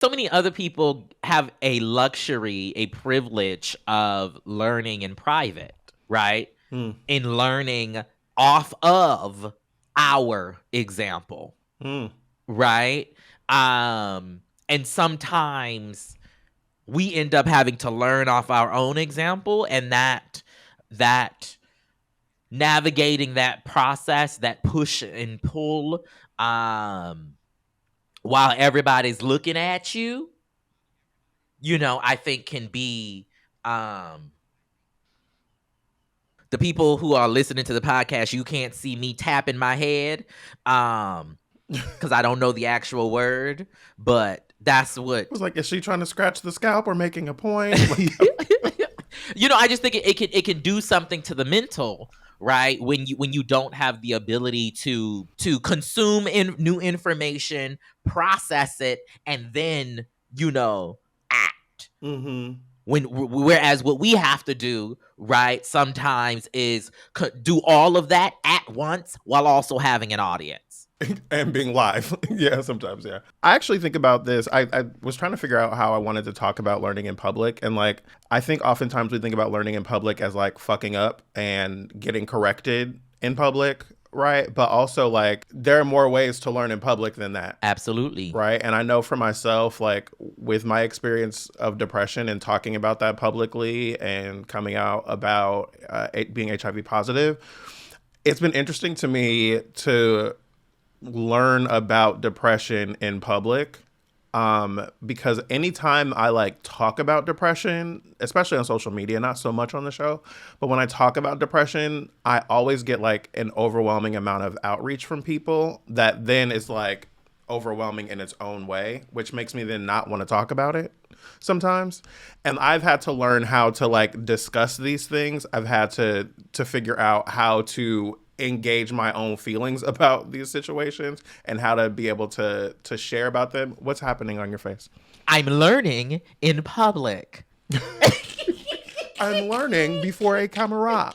so many other people have a luxury, a privilege of learning in private, right? Mm. In learning off of our example, Mm. right? And sometimes we end up having to learn off our own example, and that navigating that process, that push and pull, um while everybody's looking at you, I think can be, um the people who are listening to the podcast, you can't see me tapping my head, because I don't know the actual word, but that's I was what. like, is she trying to scratch the scalp or making a point? I just think it can do something to the mental, right? When you don't have the ability to consume new information, process it, and then act. Mm-hmm. Whereas what we have to do, right, sometimes is do all of that at once while also having an audience. And being live. Yeah, sometimes, yeah. I actually think about this. I was trying to figure out how I wanted to talk about learning in public. And like, I think oftentimes we think about learning in public as like fucking up and getting corrected in public, right? But also, like, there are more ways to learn in public than that. Absolutely. Right. And I know for myself, like with my experience of depression and talking about that publicly and coming out about being HIV positive, it's been interesting to me to learn about depression in public, because anytime I like talk about depression, especially on social media, not so much on the show, but when I talk about depression, I always get like an overwhelming amount of outreach from people that then is like overwhelming in its own way, which makes me then not want to talk about it sometimes. And I've had to learn how to like discuss these things. I've had to figure out how to engage my own feelings about these situations and how to be able to share about them. What's happening on your face? I'm learning in public. I'm learning before a camera.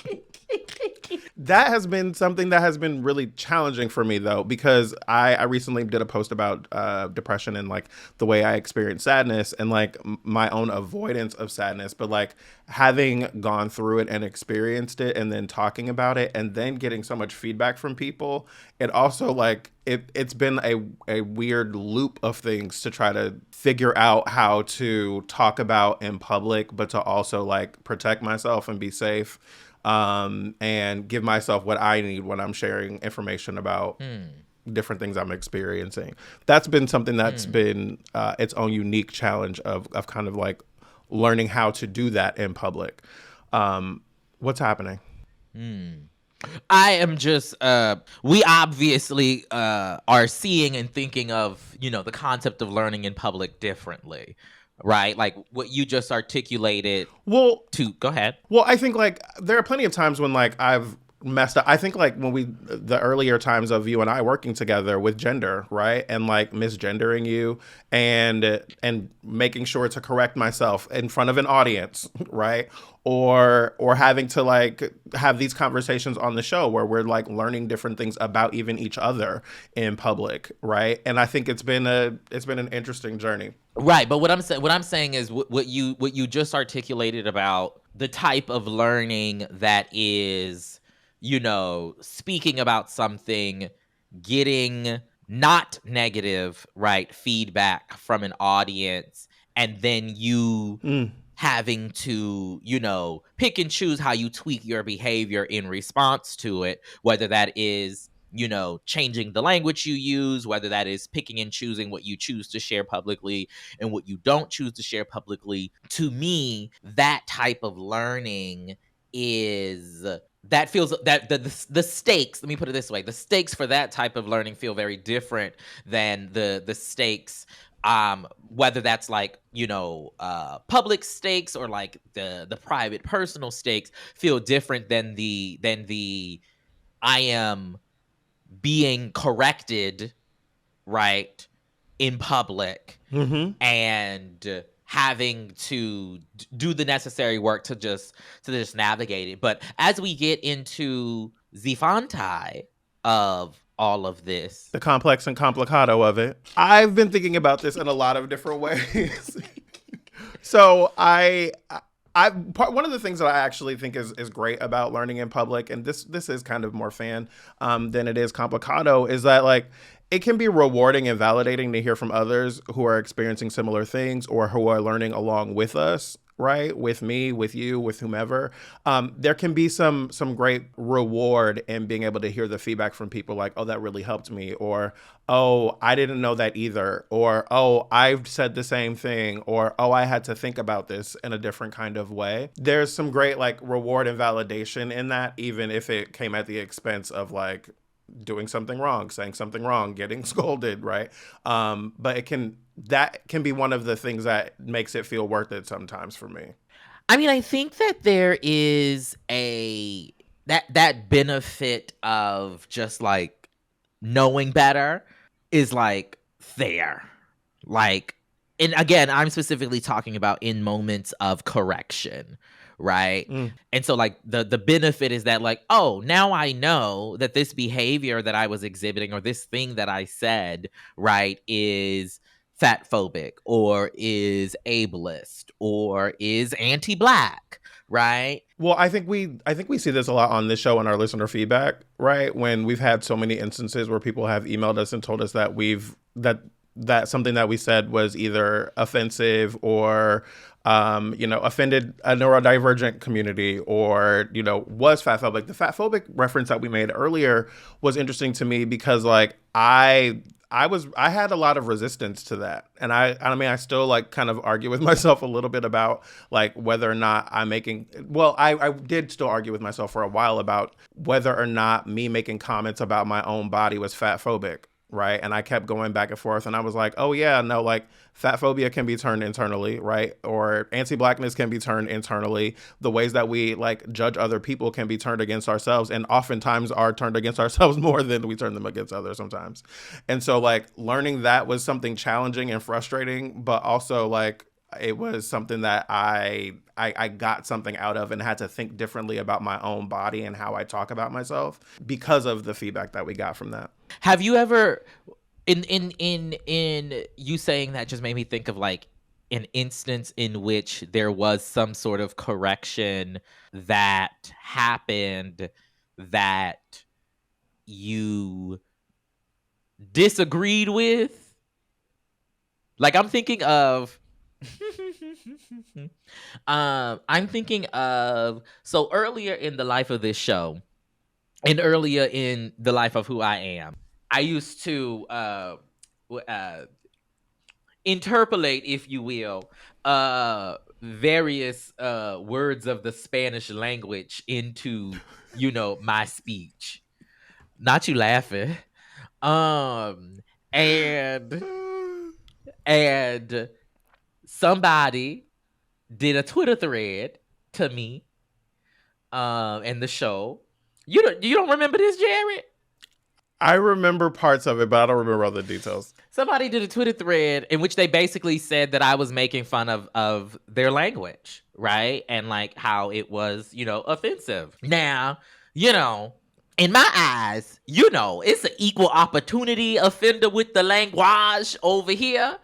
That has been something that has been really challenging for me though, because I recently did a post about depression and like the way I experience sadness and like my own avoidance of sadness, but like having gone through it and experienced it and then talking about it and then getting so much feedback from people, it also like it's been a weird loop of things to try to figure out how to talk about in public, but to also like protect myself and be safe, and give myself what I need when I'm sharing information about different things I'm experiencing. That's been something that's been its own unique challenge of kind of like learning how to do that in public. What's happening? I am just we obviously are seeing and thinking of, the concept of learning in public differently, right? Like what you just articulated Well, to go ahead. Well, I think like there are plenty of times when like I've messed up. I think like when the earlier times of you and I working together with gender, right? And like misgendering you and making sure to correct myself in front of an audience, right? Or having to like have these conversations on the show where we're like learning different things about even each other in public, right? And I think it's been an interesting journey. Right, but what I'm saying is what you just articulated about the type of learning that is, speaking about something, getting not negative, right, feedback from an audience, and then you Mm. having to, pick and choose how you tweak your behavior in response to it, whether that is, changing the language you use, whether that is picking and choosing what you choose to share publicly and what you don't choose to share publicly. To me, that type of learning is that feels that the stakes, let me put it this way, the stakes for that type of learning feel very different than the stakes, whether that's like, public stakes or like the private personal stakes feel different than the I am being corrected, right, in public, Mm-hmm. and having to do the necessary work to just navigate it. But as we get into the FANTI of all of this? The complex and complicado of it. I've been thinking about this in a lot of different ways. So one of the things that I actually think is great about learning in public, and this is kind of more fan than it is complicado, is that like it can be rewarding and validating to hear from others who are experiencing similar things or who are learning along with us, right? With me, with you, with whomever. There can be some great reward in being able to hear the feedback from people like, oh, that really helped me, or oh, I didn't know that either, or oh, I've said the same thing, or oh, I had to think about this in a different kind of way. There's some great like reward and validation in that, even if it came at the expense of like doing something wrong, saying something wrong, getting scolded, right? But that can be one of the things that makes it feel worth it sometimes for me. I mean, I think that there is that benefit of just like knowing better is like there. Like, and again, I'm specifically talking about in moments of correction, right? Mm. And so like the benefit is that like, oh, now I know that this behavior that I was exhibiting or this thing that I said, right, is fat phobic or is ableist or is anti-black, right? Well, I think we see this a lot on this show and our listener feedback, right? When we've had so many instances where people have emailed us and told us that that something that we said was either offensive or offended a neurodivergent community or, was fat phobic. The fat phobic reference that we made earlier was interesting to me because like I had a lot of resistance to that. And I mean, I still like kind of argue with myself a little bit about like whether or not I did still argue with myself for a while about whether or not me making comments about my own body was fat phobic. Right. And I kept going back and forth and I was like, oh yeah, no, like fat phobia can be turned internally, right? Or anti-blackness can be turned internally. The ways that we like judge other people can be turned against ourselves and oftentimes are turned against ourselves more than we turn them against others sometimes. And so like learning that was something challenging and frustrating, but also like it was something that I got something out of and had to think differently about my own body and how I talk about myself because of the feedback that we got from that. Have you ever in you saying that just made me think of like an instance in which there was some sort of correction that happened that you disagreed with? Like I'm thinking of I'm thinking of so earlier in the life of this show and earlier in the life of who I am, I used to interpolate, if you will, various words of the Spanish language into, my speech. Not you laughing. Um, and and somebody did a Twitter thread to me, and the show. You don't remember this, Jared? I remember parts of it, but I don't remember all the details. Somebody did a Twitter thread in which they basically said that I was making fun of their language, right? And like how it was, offensive. Now, in my eyes, it's an equal opportunity offender with the language over here.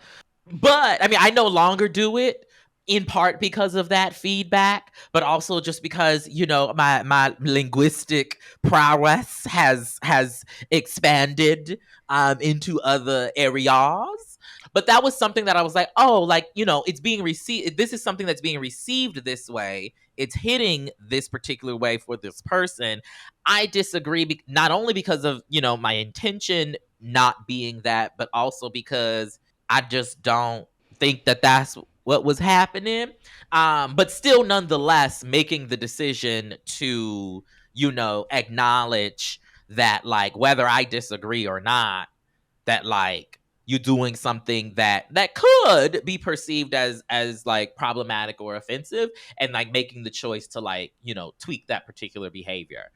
But I mean, I no longer do it in part because of that feedback, but also just because my linguistic prowess has expanded into other areas. But that was something that I was like, oh, like it's being received. This is something that's being received this way. It's hitting this particular way for this person. I disagree, not only because of my intention not being that, but also because I just don't think that that's what was happening. But still, nonetheless, making the decision to, acknowledge that, like, whether I disagree or not, that, like, you're doing something that could be perceived as like problematic or offensive, and like making the choice to like tweak that particular behavior.